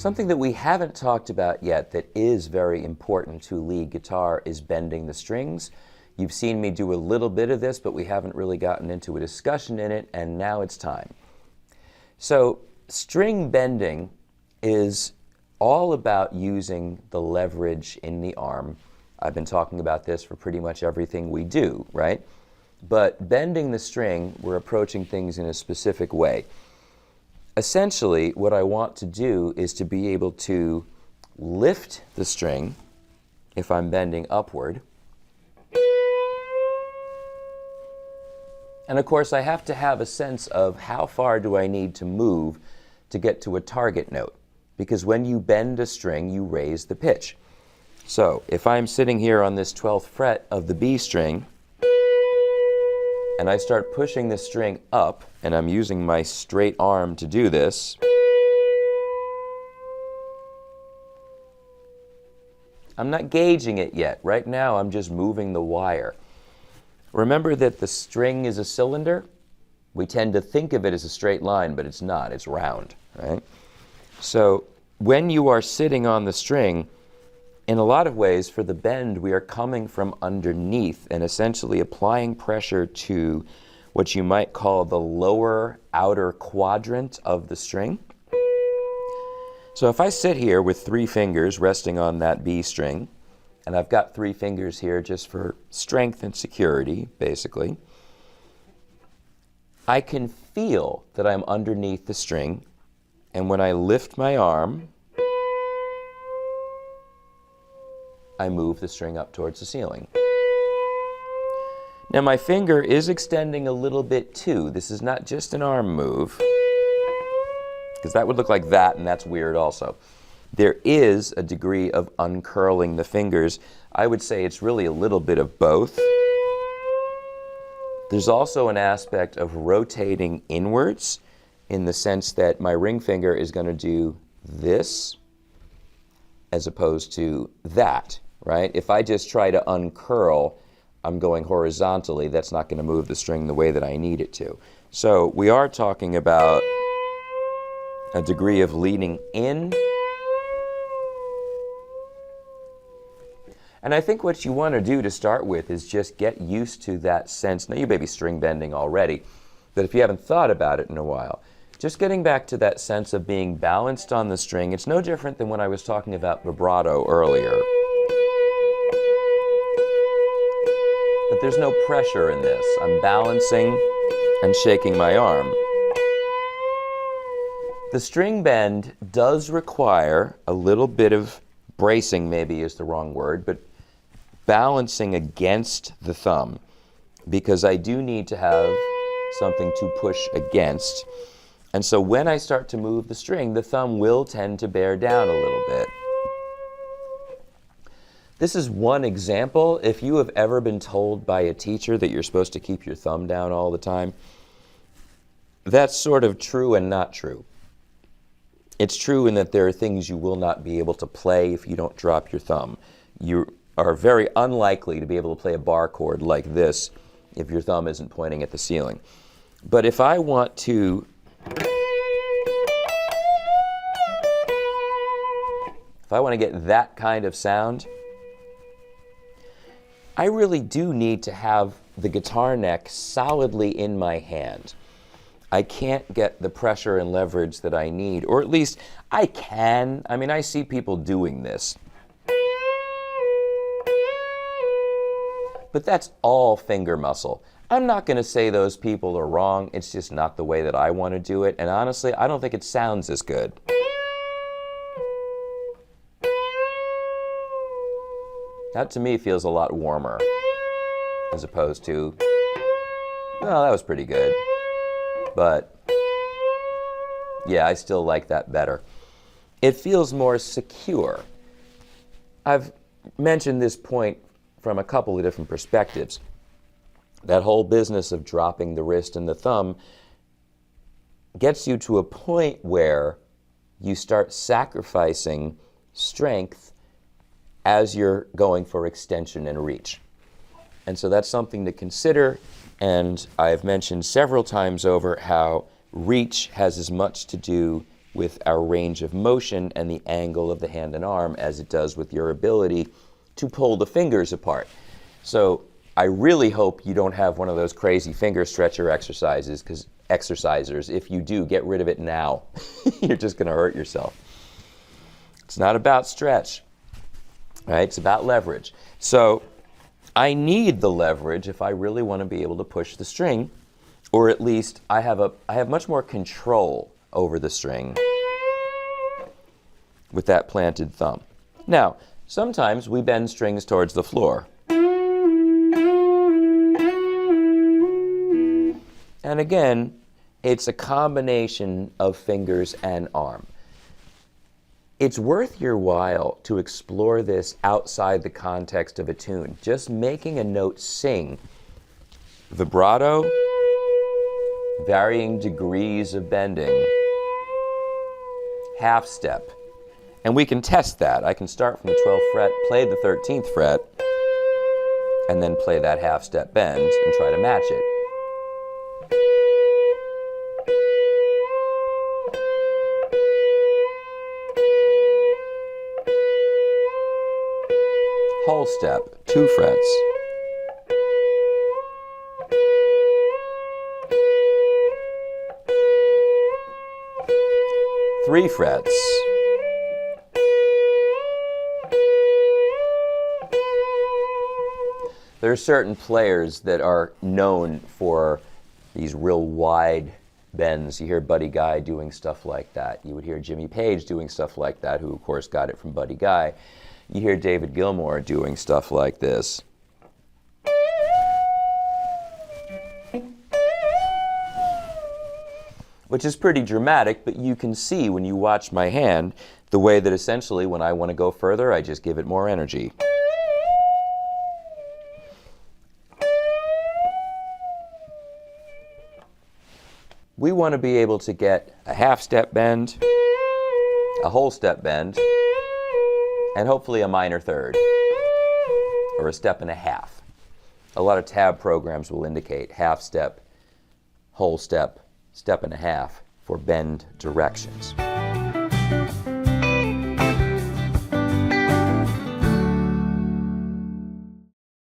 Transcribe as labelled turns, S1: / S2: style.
S1: Something that we haven't talked about yet that is very important to lead guitar is bending the strings. You've seen me do a little bit of this, but we haven't really gotten into a discussion in it, and now it's time. So string bending is all about using the leverage in the arm. I've been talking about this for pretty much everything we do, right? But bending the string, we're approaching things in a specific way. Essentially, what I want to do is to be able to lift the string if I'm bending upward. And of course, I have to have a sense of how far do I need to move to get to a target note. Because when you bend a string, you raise the pitch. So if I'm sitting here on this 12th fret of the B string, and I start pushing the string up, and I'm using my straight arm to do this, I'm not gauging it yet. Right now, I'm just moving the wire. Remember that the string is a cylinder? We tend to think of it as a straight line, but it's not. It's round, right? So when you are sitting on the string, in a lot of ways, for the bend, we are coming from underneath and essentially applying pressure to what you might call the lower outer quadrant of the string. So if I sit here with 3 fingers resting on that B string, and I've got 3 fingers here just for strength and security, basically, I can feel that I'm underneath the string, and when I lift my arm, I move the string up towards the ceiling. Now my finger is extending a little bit too. This is not just an arm move, because that would look like that, and that's weird also. There is a degree of uncurling the fingers. I would say it's really a little bit of both. There's also an aspect of rotating inwards in the sense that my ring finger is going to do this as opposed to that, right? If I just try to uncurl, I'm going horizontally. That's not going to move the string the way that I need it to. So we are talking about a degree of leaning in. And I think what you want to do to start with is just get used to that sense. Now you may be string bending already, but if you haven't thought about it in a while, just getting back to that sense of being balanced on the string. It's no different than when I was talking about vibrato earlier. But there's no pressure in this. I'm balancing and shaking my arm. The string bend does require a little bit of bracing, maybe is the wrong word, but balancing against the thumb, because I do need to have something to push against. And so when I start to move the string, the thumb will tend to bear down a little bit. This is one example. If you have ever been told by a teacher that you're supposed to keep your thumb down all the time, that's sort of true and not true. It's true in that there are things you will not be able to play if you don't drop your thumb. You are very unlikely to be able to play a bar chord like this if your thumb isn't pointing at the ceiling. But if I want to get that kind of sound, I really do need to have the guitar neck solidly in my hand. I can't get the pressure and leverage that I need, or at least I can. I mean, I see people doing this. But that's all finger muscle. I'm not going to say those people are wrong. It's just not the way that I want to do it. And honestly, I don't think it sounds as good. That to me feels a lot warmer, as opposed to, oh, that was pretty good. But yeah, I still like that better. It feels more secure. I've mentioned this point from a couple of different perspectives. That whole business of dropping the wrist and the thumb gets you to a point where you start sacrificing strength as you're going for extension and reach. And so that's something to consider, and I've mentioned several times over how reach has as much to do with our range of motion and the angle of the hand and arm as it does with your ability to pull the fingers apart. So I really hope you don't have one of those crazy finger stretcher exercises, because exercisers, if you do, get rid of it now. You're just going to hurt yourself. It's not about stretch, right? It's about leverage. So I need the leverage if I really want to be able to push the string, or at least I have much more control over the string with that planted thumb. Now, sometimes we bend strings towards the floor. And again, it's a combination of fingers and arm. It's worth your while to explore this outside the context of a tune. Just making a note sing, vibrato, varying degrees of bending, half step. And we can test that. I can start from the 12th fret, play the 13th fret, and then play that half step bend and try to match it. Whole step, 2 frets. Three frets. There are certain players that are known for these real wide bends. You hear Buddy Guy doing stuff like that. You would hear Jimmy Page doing stuff like that, who of course got it from Buddy Guy. You hear David Gilmour doing stuff like this. Which is pretty dramatic, but you can see when you watch my hand the way that essentially when I want to go further, I just give it more energy. We want to be able to get a half step bend, a whole step bend, and hopefully a minor third, or a step and a half. A lot of tab programs will indicate half step, whole step, step and a half for bend directions.